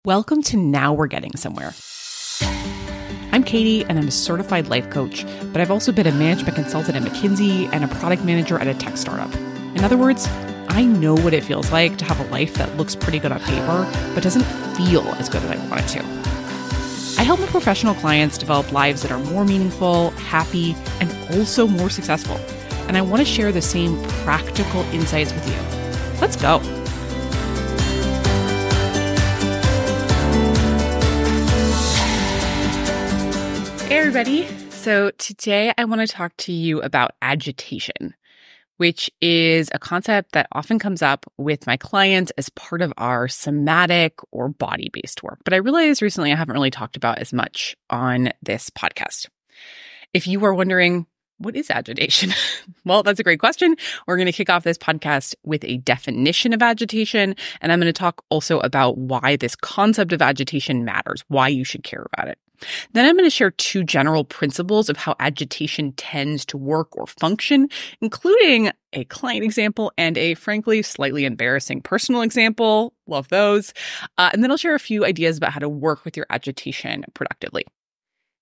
Welcome to Now We're Getting Somewhere. I'm Katie, and I'm a certified life coach, but I've also been a management consultant at McKinsey and a product manager at a tech startup. In other words, I know what it feels like to have a life that looks pretty good on paper, but doesn't feel as good as I want it to. I help my professional clients develop lives that are more meaningful, happy, and also more successful. And I want to share the same practical insights with you. Let's go. Hey everybody. So today I want to talk to you about agitation, which is a concept that often comes up with my clients as part of our somatic or body-based work. But I realized recently I haven't really talked about as much on this podcast. If you are wondering, what is agitation? Well, that's a great question. We're going to kick off this podcast with a definition of agitation, and I'm going to talk also about why this concept of agitation matters, why you should care about it. Then I'm going to share two general principles of how agitation tends to work or function, including a client example and a, frankly, slightly embarrassing personal example. Love those. And then I'll share a few ideas about how to work with your agitation productively.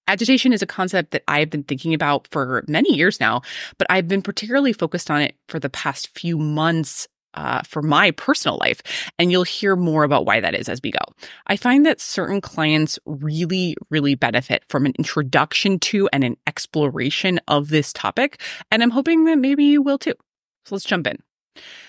Agitation is a concept that I've been thinking about for many years now, but I've been particularly focused on it for the past few months for my personal life. And you'll hear more about why that is as we go. I find that certain clients really, really benefit from an introduction to and an exploration of this topic. And I'm hoping that maybe you will too. So let's jump in.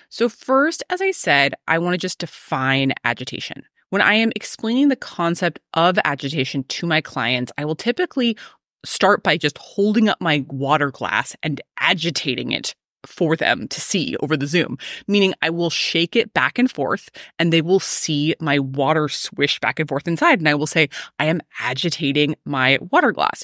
So first, as I said, I want to just define agitation. When I am explaining the concept of agitation to my clients, I will typically start by just holding up my water glass and agitating it for them to see over the Zoom, meaning I will shake it back and forth and they will see my water swish back and forth inside. And I will say, I am agitating my water glass.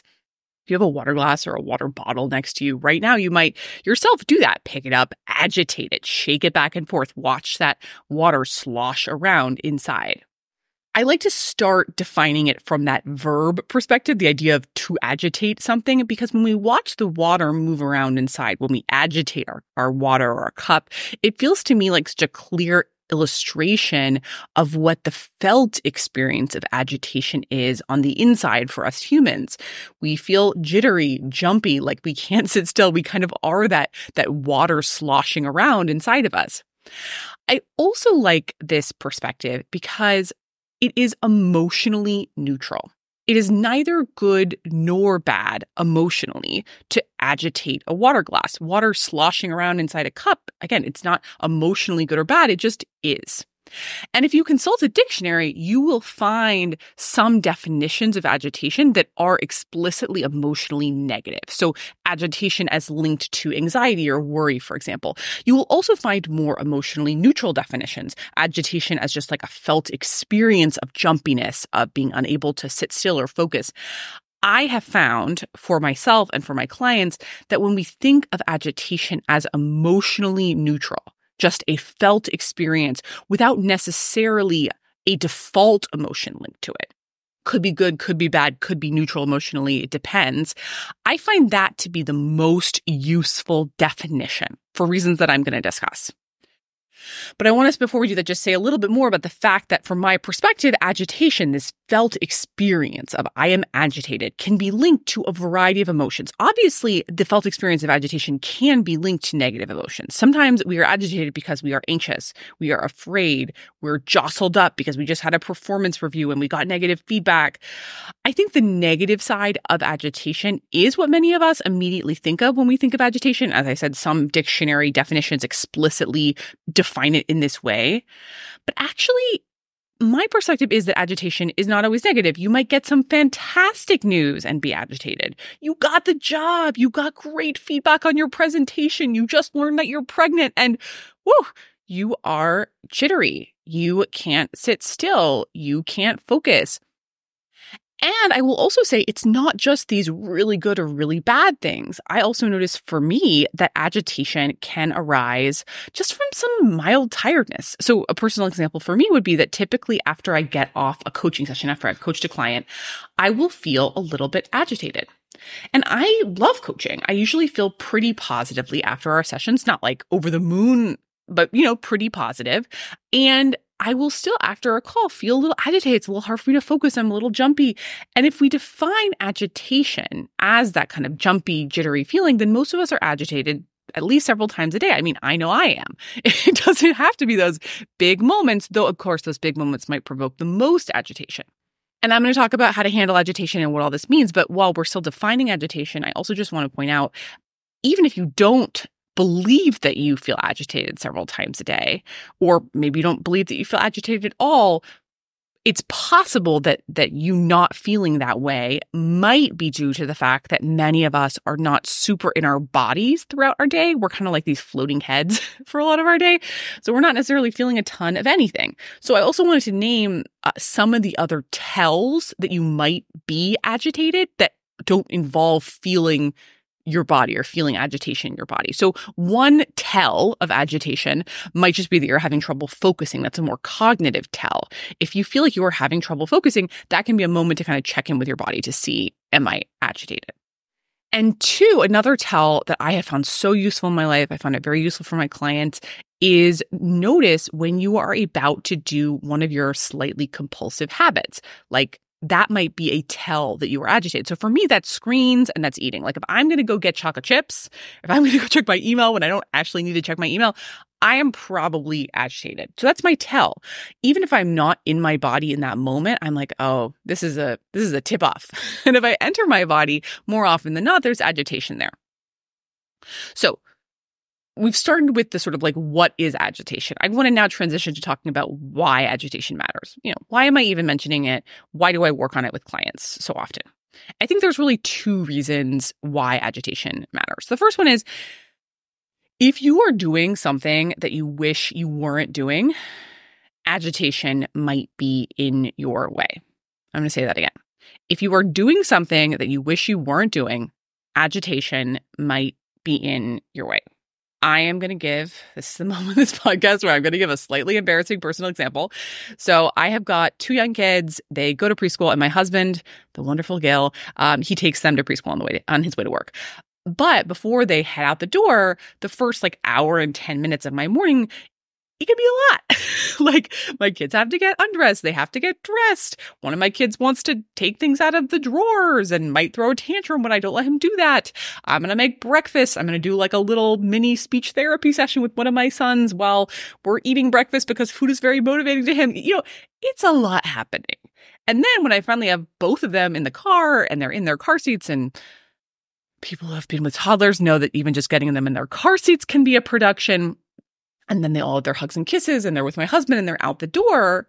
If you have a water glass or a water bottle next to you right now, you might yourself do that. Pick it up, agitate it, shake it back and forth, watch that water slosh around inside. I like to start defining it from that verb perspective, the idea of to agitate something, because when we watch the water move around inside, when we agitate our water or our cup, it feels to me like such a clear illustration of what the felt experience of agitation is on the inside for us humans. We feel jittery, jumpy, like we can't sit still. We kind of are that water sloshing around inside of us. I also like this perspective because it is emotionally neutral. It is neither good nor bad emotionally to agitate a water glass. Water sloshing around inside a cup, again, it's not emotionally good or bad, it just is. And if you consult a dictionary, you will find some definitions of agitation that are explicitly emotionally negative. So agitation as linked to anxiety or worry, for example. You will also find more emotionally neutral definitions. Agitation as just like a felt experience of jumpiness, of being unable to sit still or focus. I have found for myself and for my clients that when we think of agitation as emotionally neutral, just a felt experience without necessarily a default emotion linked to it. Could be good, could be bad, could be neutral emotionally, it depends. I find that to be the most useful definition for reasons that I'm going to discuss. But I want us, before we do that, just say a little bit more about the fact that from my perspective, agitation, this felt experience of I am agitated, can be linked to a variety of emotions. Obviously, the felt experience of agitation can be linked to negative emotions. Sometimes we are agitated because we are anxious, we are afraid, we're jostled up because we just had a performance review and we got negative feedback. I think the negative side of agitation is what many of us immediately think of when we think of agitation. As I said, some dictionary definitions explicitly define it in this way. But actually, my perspective is that agitation is not always negative. You might get some fantastic news and be agitated. You got the job. You got great feedback on your presentation. You just learned that you're pregnant and whoo, you are jittery. You can't sit still. You can't focus. And I will also say it's not just these really good or really bad things. I also notice for me that agitation can arise just from some mild tiredness. So a personal example for me would be that typically after I get off a coaching session, after I've coached a client, I will feel a little bit agitated. And I love coaching. I usually feel pretty positively after our sessions, not like over the moon, but, pretty positive. And I will still, after a call, feel a little agitated. It's a little hard for me to focus. I'm a little jumpy. And if we define agitation as that kind of jumpy, jittery feeling, then most of us are agitated at least several times a day. I mean, I know I am. It doesn't have to be those big moments, though, of course, those big moments might provoke the most agitation. And I'm going to talk about how to handle agitation and what all this means. But while we're still defining agitation, I also just want to point out, even if you don't believe that you feel agitated several times a day, or maybe you don't believe that you feel agitated at all, it's possible that you not feeling that way might be due to the fact that many of us are not super in our bodies throughout our day. We're kind of like these floating heads for a lot of our day. So we're not necessarily feeling a ton of anything. So I also wanted to name some of the other tells that you might be agitated that don't involve feeling your body or feeling agitation in your body. So one tell of agitation might just be that you're having trouble focusing. That's a more cognitive tell. If you feel like you are having trouble focusing, that can be a moment to kind of check in with your body to see, am I agitated? And two, another tell that I have found so useful in my life, I found it very useful for my clients, is notice when you are about to do one of your slightly compulsive habits, like that might be a tell that you are agitated. So for me, that's screens and that's eating. Like if I'm going to go get chocolate chips, if I'm going to go check my email when I don't actually need to check my email, I am probably agitated. So that's my tell. Even if I'm not in my body in that moment, I'm like, oh, this is a tip off. And if I enter my body more often than not, there's agitation there. So we've started with the sort of like, what is agitation? I want to now transition to talking about why agitation matters. Why am I even mentioning it? Why do I work on it with clients so often? I think there's really two reasons why agitation matters. The first one is, if you are doing something that you wish you weren't doing, agitation might be in your way. I'm going to say that again. If you are doing something that you wish you weren't doing, agitation might be in your way. I am going to this is the moment of this podcast where I'm going to give a slightly embarrassing personal example. So I have got 2 young kids. They go to preschool, and my husband, the wonderful Gil, he takes them to preschool on his way to work. But before they head out the door, the first hour and 10 minutes of my morning, it can be a lot. Like my kids have to get undressed. They have to get dressed. One of my kids wants to take things out of the drawers and might throw a tantrum when I don't let him do that. I'm going to make breakfast. I'm going to do like a little mini speech therapy session with one of my sons while we're eating breakfast because food is very motivating to him. It's a lot happening. And then when I finally have both of them in the car and they're in their car seats, and people who have been with toddlers know that even just getting them in their car seats can be a production. And then they all have their hugs and kisses and they're with my husband and they're out the door.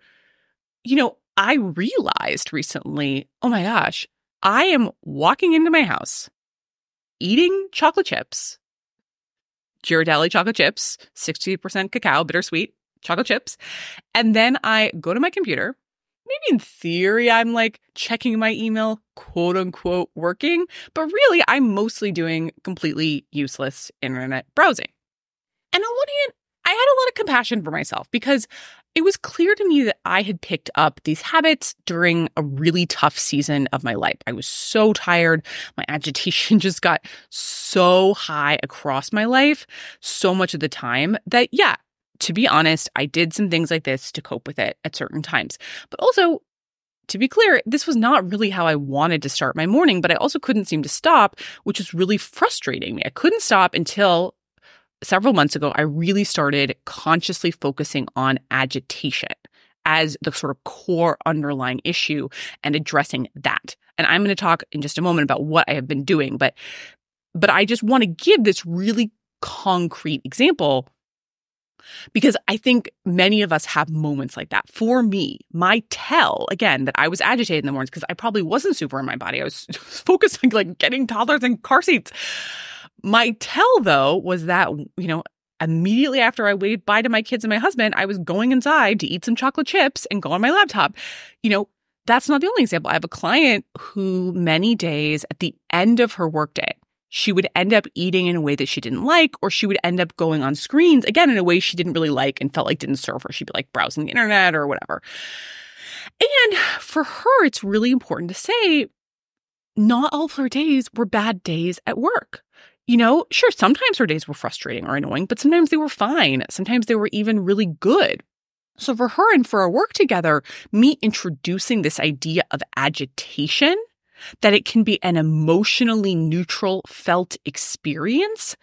I realized recently, oh my gosh, I am walking into my house, eating chocolate chips, Ghirardelli chocolate chips, 60% cacao, bittersweet chocolate chips. And then I go to my computer. Maybe in theory, I'm checking my email, quote unquote, working. But really, I'm mostly doing completely useless internet browsing. And on one hand, I had a lot of compassion for myself because it was clear to me that I had picked up these habits during a really tough season of my life. I was so tired. My agitation just got so high across my life so much of the time that, to be honest, I did some things like this to cope with it at certain times. But also, to be clear, this was not really how I wanted to start my morning, but I also couldn't seem to stop, which was really frustrating me. I couldn't stop until several months ago, I really started consciously focusing on agitation as the sort of core underlying issue and addressing that. And I'm going to talk in just a moment about what I have been doing, but I just want to give this really concrete example because I think many of us have moments like that. For me, my tell, again, that I was agitated in the mornings because I probably wasn't super in my body. I was focused on getting toddlers in car seats. My tell, though, was that, immediately after I waved bye to my kids and my husband, I was going inside to eat some chocolate chips and go on my laptop. That's not the only example. I have a client who many days at the end of her workday, she would end up eating in a way that she didn't like, or she would end up going on screens, again, in a way she didn't really like and felt like didn't serve her. She'd be browsing the internet or whatever. And for her, it's really important to say, not all of her days were bad days at work. Sure, sometimes her days were frustrating or annoying, but sometimes they were fine. Sometimes they were even really good. So for her and for our work together, me introducing this idea of agitation, that it can be an emotionally neutral felt experience,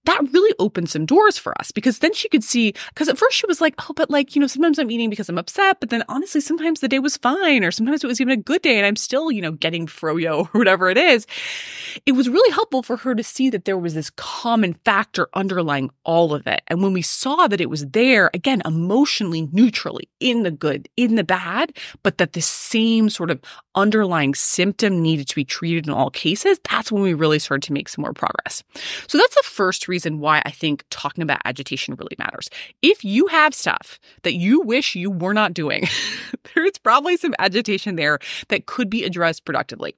that really opened some doors for us, because then she could see, because at first she was like, oh, but like, sometimes I'm eating because I'm upset, but then honestly, sometimes the day was fine, or sometimes it was even a good day and I'm still, getting froyo or whatever it is. It was really helpful for her to see that there was this common factor underlying all of it. And when we saw that it was there, again, emotionally neutrally, in the good, in the bad, but that the same sort of underlying symptom needed to be treated in all cases, that's when we really started to make some more progress. So that's the first reason why I think talking about agitation really matters. If you have stuff that you wish you were not doing, there's probably some agitation there that could be addressed productively.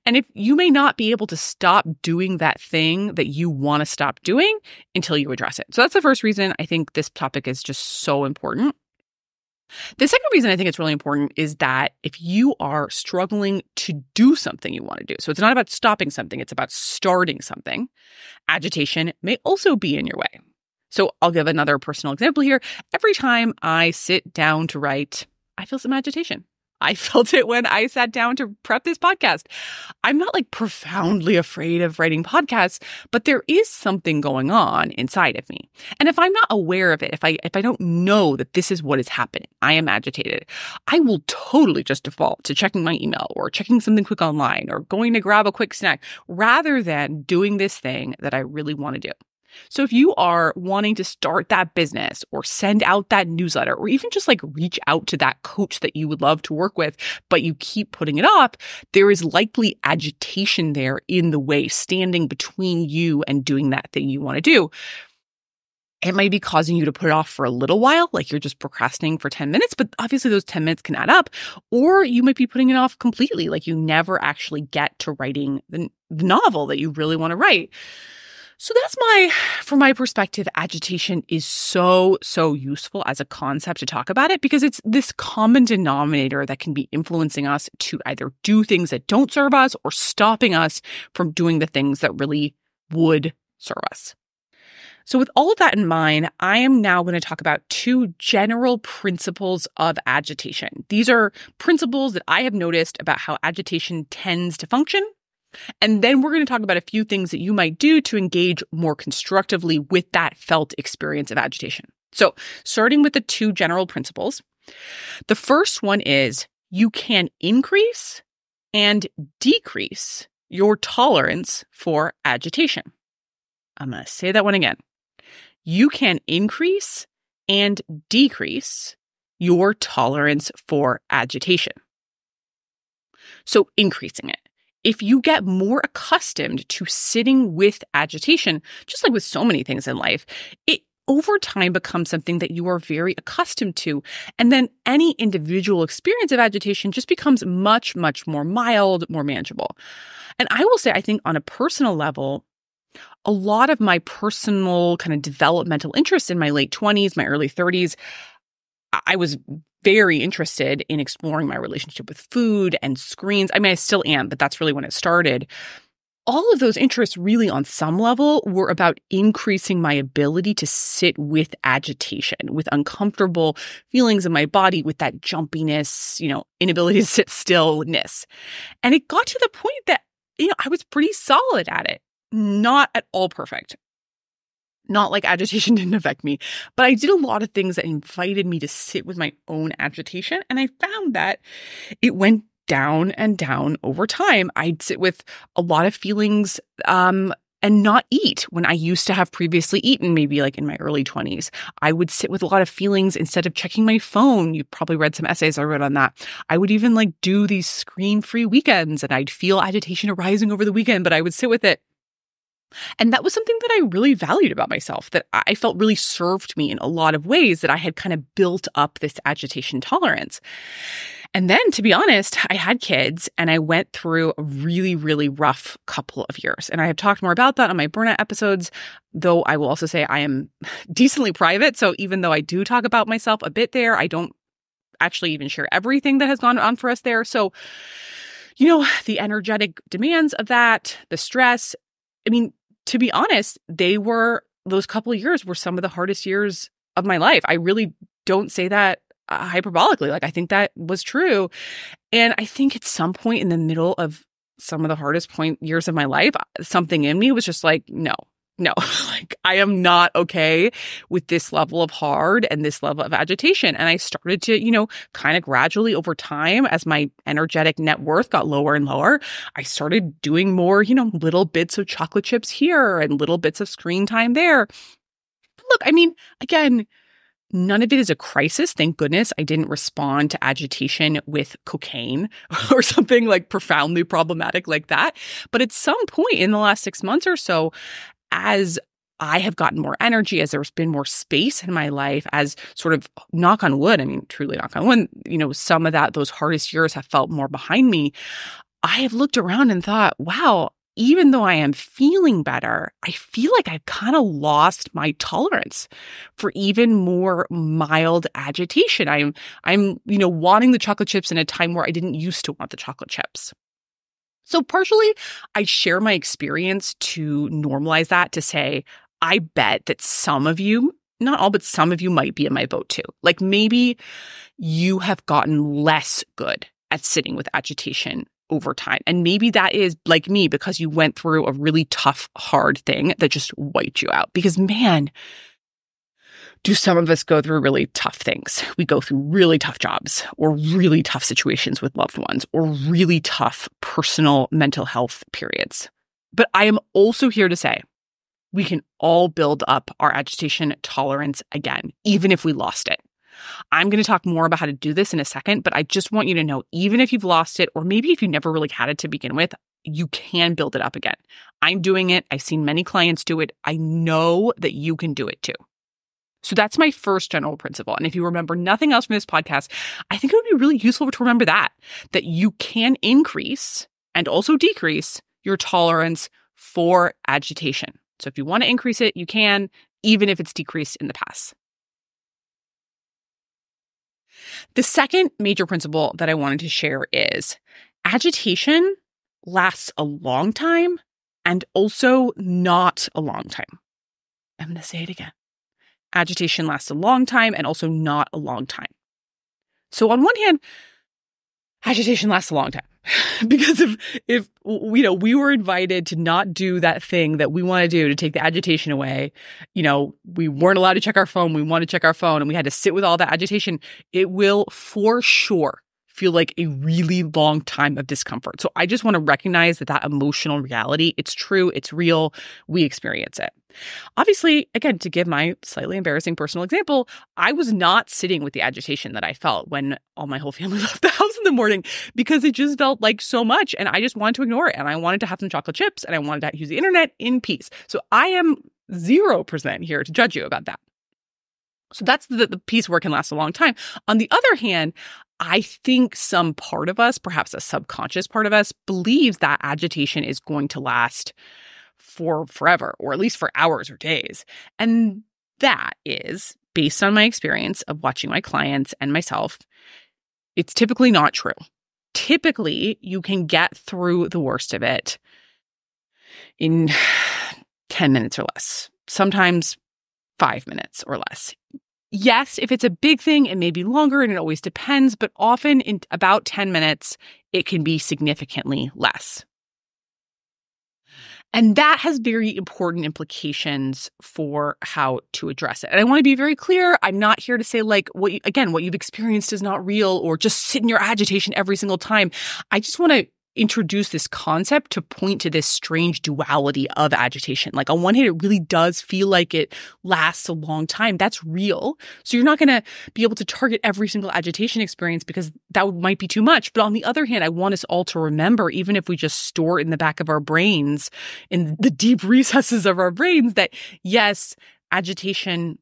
And if you may not be able to stop doing that thing that you want to stop doing until you address it. So that's the first reason I think this topic is just so important. The second reason I think it's really important is that if you are struggling to do something you want to do, so it's not about stopping something, it's about starting something, agitation may also be in your way. So I'll give another personal example here. Every time I sit down to write, I feel some agitation. I felt it when I sat down to prep this podcast. I'm not like profoundly afraid of writing podcasts, but there is something going on inside of me. And if I'm not aware of it, if I don't know that this is what is happening, I am agitated, I will totally just default to checking my email or checking something quick online or going to grab a quick snack rather than doing this thing that I really want to do. So if you are wanting to start that business or send out that newsletter or even just like reach out to that coach that you would love to work with, but you keep putting it off, there is likely agitation there in the way, standing between you and doing that thing you want to do. It might be causing you to put it off for a little while, like you're just procrastinating for 10 minutes, but obviously those 10 minutes can add up. Or you might be putting it off completely, like you never actually get to writing the novel that you really want to write. So from my perspective, agitation is so useful as a concept to talk about it because it's this common denominator that can be influencing us to either do things that don't serve us or stopping us from doing the things that really would serve us. So with all of that in mind, I am now going to talk about two general principles of agitation. These are principles that I have noticed about how agitation tends to function. And then we're going to talk about a few things that you might do to engage more constructively with that felt experience of agitation. So starting with the two general principles, the first one is you can increase and decrease your tolerance for agitation. I'm going to say that one again. You can increase and decrease your tolerance for agitation. So increasing it. If you get more accustomed to sitting with agitation, just like with so many things in life, it over time becomes something that you are very accustomed to. And then any individual experience of agitation just becomes much, much more mild, more manageable. And I will say, I think on a personal level, a lot of my personal kind of developmental interests in my late 20s, my early 30s, I was very interested in exploring my relationship with food and screens. I mean, I still am, but that's really when it started. All of those interests really on some level were about increasing my ability to sit with agitation, with uncomfortable feelings in my body, with that jumpiness, inability to sit stillness. And it got to the point that, I was pretty solid at it. Not at all perfect. Not like agitation didn't affect me, but I did a lot of things that invited me to sit with my own agitation. And I found that it went down and down over time. I'd sit with a lot of feelings and not eat when I used to have previously eaten, maybe like in my early 20s. I would sit with a lot of feelings instead of checking my phone. You probably read some essays I wrote on that. I would even like do these screen-free weekends and I'd feel agitation arising over the weekend, but I would sit with it. And that was something that I really valued about myself, that I felt really served me in a lot of ways, that I had kind of built up this agitation tolerance. And then, to be honest, I had kids and I went through a really, really rough couple of years. And I have talked more about that on my burnout episodes, though I will also say I am decently private. So even though I do talk about myself a bit there, I don't actually even share everything that has gone on for us there. So, the energetic demands of that, the stress, I mean, to be honest, those couple of years were some of the hardest years of my life. I really don't say that hyperbolically. Like, I think that was true. And I think at some point in the middle of some of the hardest years of my life, something in me was just like, no, like I am not okay with this level of hard and this level of agitation. And I started to, kind of gradually over time, as my energetic net worth got lower and lower, I started doing more, little bits of chocolate chips here and little bits of screen time there. Look, I mean, again, none of it is a crisis. Thank goodness I didn't respond to agitation with cocaine or something like profoundly problematic like that. But at some point in the last 6 months or so, as I have gotten more energy, as there's been more space in my life, as sort of knock on wood, I mean, truly knock on wood, some of those hardest years have felt more behind me. I have looked around and thought, wow, even though I am feeling better, I feel like I've kind of lost my tolerance for even more mild agitation. I'm wanting the chocolate chips in a time where I didn't used to want the chocolate chips. So partially, I share my experience to normalize that, to say, I bet that some of you, not all, but some of you might be in my boat too. Like maybe you have gotten less good at sitting with agitation over time. And maybe that is like me because you went through a really tough, hard thing that just wiped you out. Because man, do some of us go through really tough things. We go through really tough jobs or really tough situations with loved ones or really tough personal mental health periods. But I am also here to say we can all build up our agitation tolerance again, even if we lost it. I'm going to talk more about how to do this in a second, but I just want you to know, even if you've lost it, or maybe if you never really had it to begin with, you can build it up again. I'm doing it. I've seen many clients do it. I know that you can do it too. So that's my first general principle. And if you remember nothing else from this podcast, I think it would be really useful to remember that you can increase and also decrease your tolerance for agitation. So if you want to increase it, you can, even if it's decreased in the past. The second major principle that I wanted to share is agitation lasts a long time and also not a long time. I'm going to say it again. Agitation lasts a long time and also not a long time. So on one hand, agitation lasts a long time because if we were invited to not do that thing that we want to do to take the agitation away, we weren't allowed to check our phone. We want to check our phone and we had to sit with all that agitation. It will for sure feel like a really long time of discomfort. So I just want to recognize that emotional reality, it's true, it's real, we experience it. Obviously, again, to give my slightly embarrassing personal example, I was not sitting with the agitation that I felt when all my whole family left the house in the morning because it just felt like so much and I just wanted to ignore it and I wanted to have some chocolate chips and I wanted to use the internet in peace. So I am 0% here to judge you about that. So that's the piece where it can last a long time. On the other hand, I think some part of us, perhaps a subconscious part of us, believes that agitation is going to last for forever, or at least for hours or days. And that is, based on my experience of watching my clients and myself, it's typically not true. Typically, you can get through the worst of it in 10 minutes or less, sometimes 5 minutes or less. Yes, if it's a big thing, it may be longer and it always depends, but often in about 10 minutes, it can be significantly less. And that has very important implications for how to address it. And I want to be very clear. I'm not here to say what you've experienced is not real or just sit in your agitation every single time. I just want to introduce this concept to point to this strange duality of agitation. Like on one hand, it really does feel like it lasts a long time. That's real. So you're not going to be able to target every single agitation experience because that might be too much. But on the other hand, I want us all to remember, even if we just store it in the back of our brains, in the deep recesses of our brains, that yes, agitation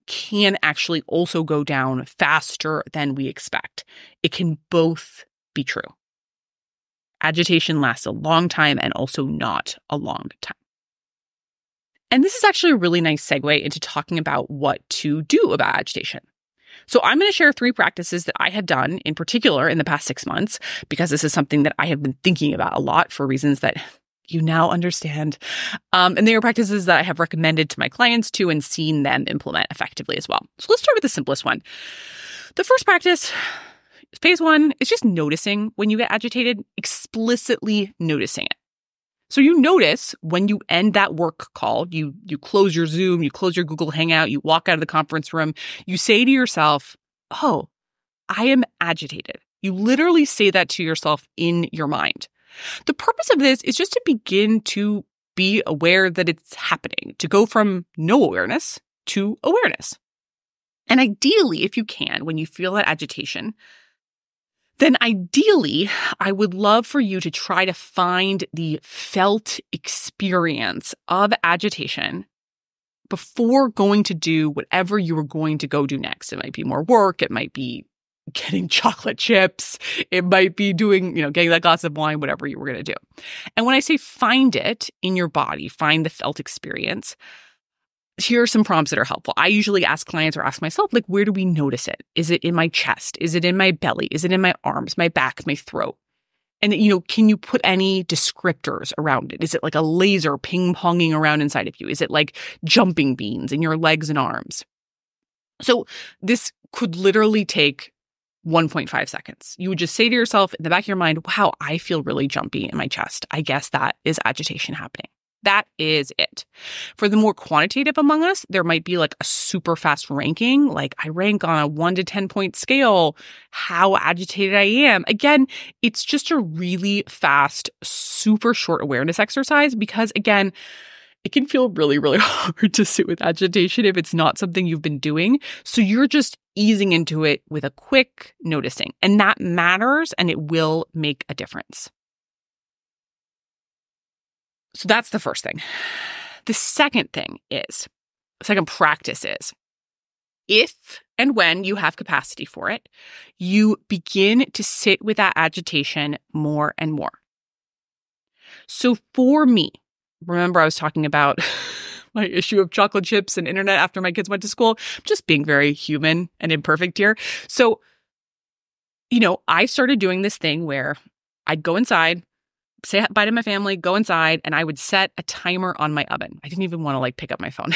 can actually also go down faster than we expect. It can both be true. Agitation lasts a long time and also not a long time. And this is actually a really nice segue into talking about what to do about agitation. So I'm going to share 3 practices that I have done in particular in the past 6 months, because this is something that I have been thinking about a lot for reasons that You now understand. And they are practices that I have recommended to my clients too and seen them implement effectively as well. So let's start with the simplest one. The first practice, phase one, is just noticing when you get agitated, explicitly noticing it. So you notice when you end that work call, you close your Zoom, you close your Google Hangout, you walk out of the conference room, you say to yourself, oh, I am agitated. You literally say that to yourself in your mind. The purpose of this is just to begin to be aware that it's happening, to go from no awareness to awareness. And ideally, if you can, when you feel that agitation, then ideally, I would love for you to try to find the felt experience of agitation before going to do whatever you were going to go do next. It might be more work. It might be getting chocolate chips. It might be doing, getting that glass of wine, whatever you were going to do. And when I say find it in your body, find the felt experience, here are some prompts that are helpful. I usually ask clients or ask myself, where do we notice it? Is it in my chest? Is it in my belly? Is it in my arms, my back, my throat? And, can you put any descriptors around it? Is it like a laser ping-ponging around inside of you? Is it like jumping beans in your legs and arms? So this could literally take 1.5 seconds. You would just say to yourself in the back of your mind, wow, I feel really jumpy in my chest. I guess that is agitation happening. That is it. For the more quantitative among us, there might be a super fast ranking. I rank on a 1 to 10 point scale how agitated I am. Again, it's just a really fast, super short awareness exercise because, again, it can feel really, really hard to sit with agitation if it's not something you've been doing. So you're just easing into it with a quick noticing. And that matters and it will make a difference. So that's the first thing. The second practice is, if and when you have capacity for it, you begin to sit with that agitation more and more. So for me, remember I was talking about my issue of chocolate chips and internet after my kids went to school, just being very human and imperfect here. So, I started doing this thing where I'd go inside, say bye to my family, go inside, and I would set a timer on my oven. I didn't even want to pick up my phone.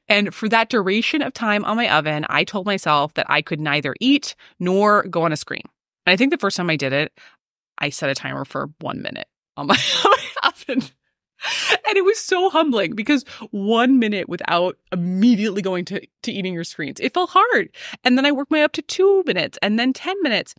And for that duration of time on my oven, I told myself that I could neither eat nor go on a screen. And I think the first time I did it, I set a timer for 1 minute on my oven. And it was so humbling because 1 minute without immediately going to eating your screens, it felt hard. And then I worked my way up to 2 minutes and then 10 minutes.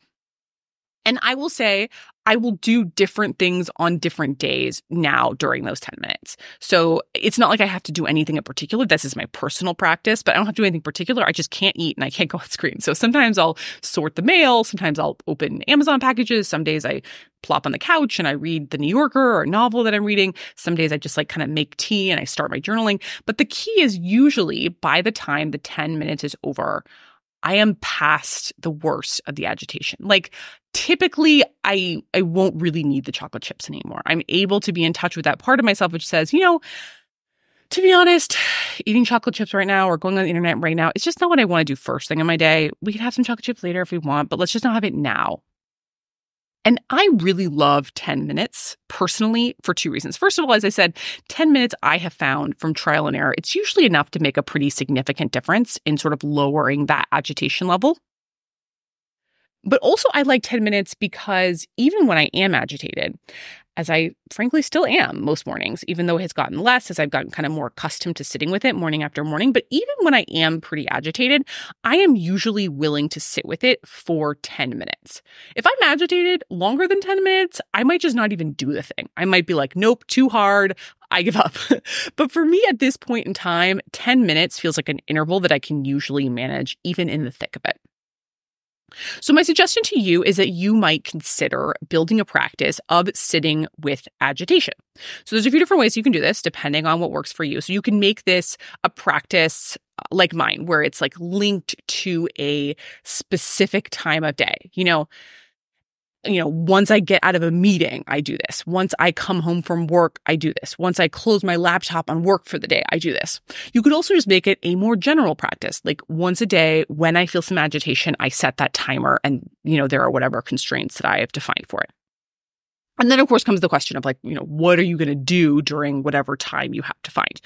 And I will say, I will do different things on different days now during those 10 minutes. So it's not like I have to do anything in particular. This is my personal practice, but I don't have to do anything particular. I just can't eat and I can't go on screen. So sometimes I'll sort the mail. Sometimes I'll open Amazon packages. Some days I plop on the couch and I read The New Yorker or a novel that I'm reading. Some days I just kind of make tea and I start my journaling. But the key is usually by the time the 10 minutes is over, I am past the worst of the agitation. Typically, I won't really need the chocolate chips anymore. I'm able to be in touch with that part of myself which says, to be honest, eating chocolate chips right now or going on the internet right now, it's just not what I want to do first thing in my day. We can have some chocolate chips later if we want, but let's just not have it now. And I really love 10 minutes personally for two reasons. First of all, as I said, 10 minutes I have found from trial and error, it's usually enough to make a pretty significant difference in sort of lowering that agitation level. But also I like 10 minutes because even when I am agitated, as I frankly still am most mornings, even though it has gotten less as I've gotten kind of more accustomed to sitting with it morning after morning. But even when I am pretty agitated, I am usually willing to sit with it for 10 minutes. If I'm agitated longer than 10 minutes, I might just not even do the thing. I might be like, nope, too hard. I give up. But for me at this point in time, 10 minutes feels like an interval that I can usually manage even in the thick of it. So my suggestion to you is that you might consider building a practice of sitting with agitation. So there's a few different ways you can do this depending on what works for you. So you can make this a practice like mine, where it's linked to a specific time of day. Once I get out of a meeting, I do this. Once I come home from work, I do this. Once I close my laptop on work for the day, I do this. You could also just make it a more general practice. Once a day, when I feel some agitation, I set that timer and, there are whatever constraints that I have defined for it. And then, of course, comes the question of what are you going to do during whatever time you have to find?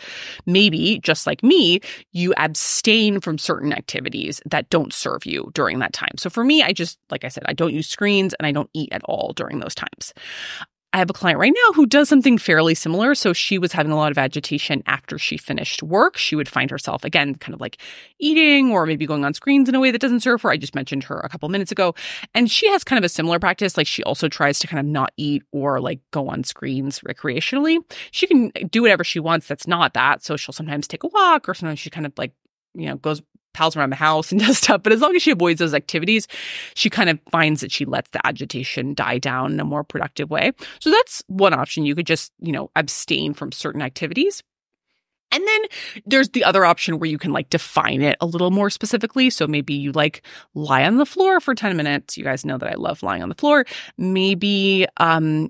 Maybe, just like me, you abstain from certain activities that don't serve you during that time. So for me, like I said, I don't use screens and I don't eat at all during those times. I have a client right now who does something fairly similar. So she was having a lot of agitation after she finished work. She would find herself, again, kind of like eating or maybe going on screens in a way that doesn't serve her. I just mentioned her a couple minutes ago. And she has kind of a similar practice. Like she also tries to kind of not eat or like go on screens recreationally. She can do whatever she wants that's not that. So she'll sometimes take a walk or sometimes she kind of pals around the house and does stuff. But as long as she avoids those activities, she kind of finds that she lets the agitation die down in a more productive way. So that's one option. You could just, abstain from certain activities. And then there's the other option where you can define it a little more specifically. So maybe you lie on the floor for 10 minutes. You guys know that I love lying on the floor. Maybe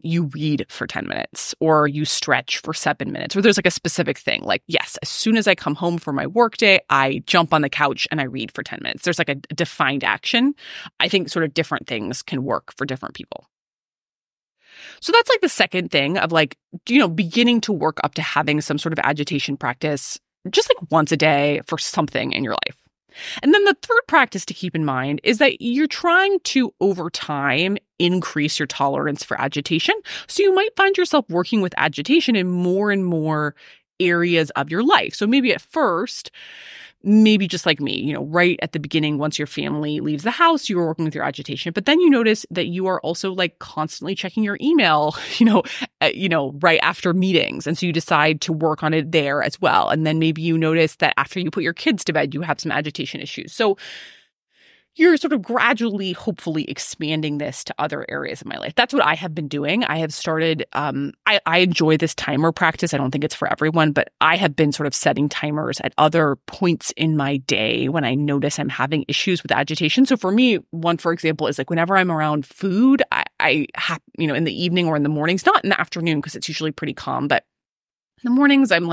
you read for 10 minutes or you stretch for 7 minutes, or there's a specific thing. Yes, as soon as I come home from my workday, I jump on the couch and I read for 10 minutes. There's a defined action. I think sort of different things can work for different people. So that's the second thing of beginning to work up to having some sort of agitation practice, just once a day for something in your life. And then the third practice to keep in mind is that you're trying to, over time, increase your tolerance for agitation. So you might find yourself working with agitation in more and more areas of your life. So maybe at first, maybe just like me, right at the beginning, once your family leaves the house, you are working with your agitation. But then you notice that you are also constantly checking your email, right after meetings. And so you decide to work on it there as well. And then maybe you notice that after you put your kids to bed, you have some agitation issues. So you're sort of gradually, hopefully expanding this to other areas of my life. That's what I have been doing. I have started, I enjoy this timer practice. I don't think it's for everyone, but I have been sort of setting timers at other points in my day when I notice I'm having issues with agitation. So for me, one, for example, is whenever I'm around food, I have, in the evening or in the mornings, not in the afternoon because it's usually pretty calm, but in the mornings, I'm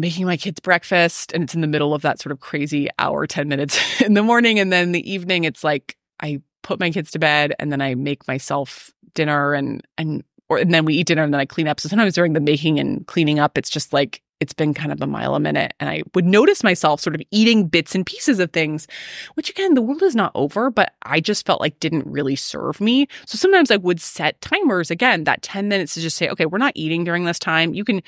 making my kids breakfast and it's in the middle of that sort of crazy hour, 10 minutes in the morning. And then the evening, it's I put my kids to bed and then I make myself dinner and then we eat dinner and then I clean up. So sometimes during the making and cleaning up, it's just it's been kind of a mile a minute. And I would notice myself sort of eating bits and pieces of things, which again, the world is not over, but I just felt didn't really serve me. So sometimes I would set timers, again, that 10 minutes to just say, okay, we're not eating during this time. You can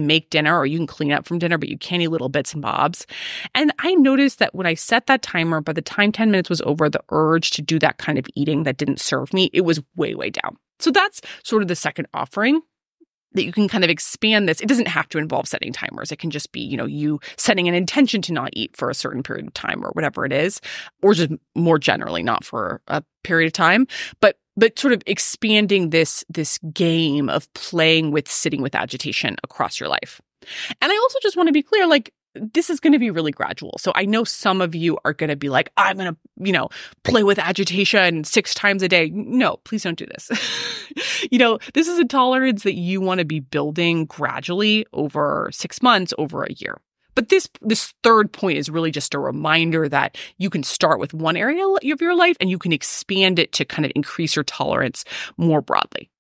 make dinner or you can clean up from dinner, but you can't eat little bits and bobs. And I noticed that when I set that timer, by the time 10 minutes was over, the urge to do that kind of eating that didn't serve me, it was way, way down. So that's sort of the second offering, that you can kind of expand this. It doesn't have to involve setting timers. It can just be, you setting an intention to not eat for a certain period of time or whatever it is, or just more generally not for a period of time, but sort of expanding this game of playing with sitting with agitation across your life. And I also just want to be clear, this is going to be really gradual. So I know some of you are going to be I'm going to, play with agitation 6 times a day. No, please don't do this. This is a tolerance that you want to be building gradually over 6 months, over a year. But this third point is really just a reminder that you can start with one area of your life and you can expand it to kind of increase your tolerance more broadly.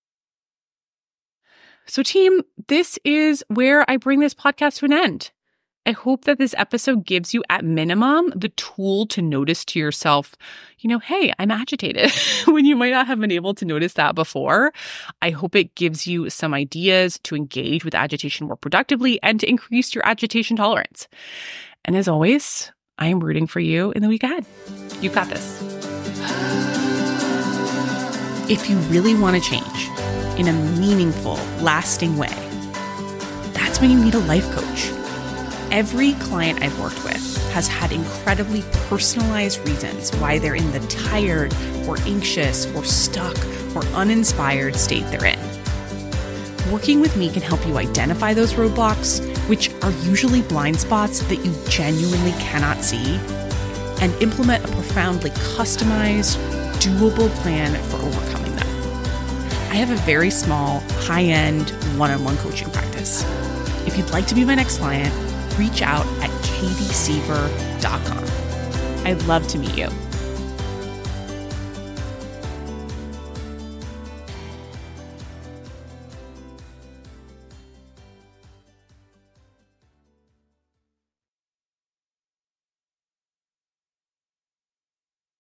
So team, this is where I bring this podcast to an end. I hope that this episode gives you, at minimum, the tool to notice to yourself, hey, I'm agitated, when you might not have been able to notice that before. I hope it gives you some ideas to engage with agitation more productively and to increase your agitation tolerance. And as always, I am rooting for you in the week ahead. You've got this. If you really want to change in a meaningful, lasting way, that's when you need a life coach. Every client I've worked with has had incredibly personalized reasons why they're in the tired or anxious or stuck or uninspired state they're in. Working with me can help you identify those roadblocks, which are usually blind spots that you genuinely cannot see, and implement a profoundly customized, doable plan for overcoming them. I have a very small, high-end, one-on-one coaching practice. If you'd like to be my next client, reach out at katiesiever.com. I'd love to meet you.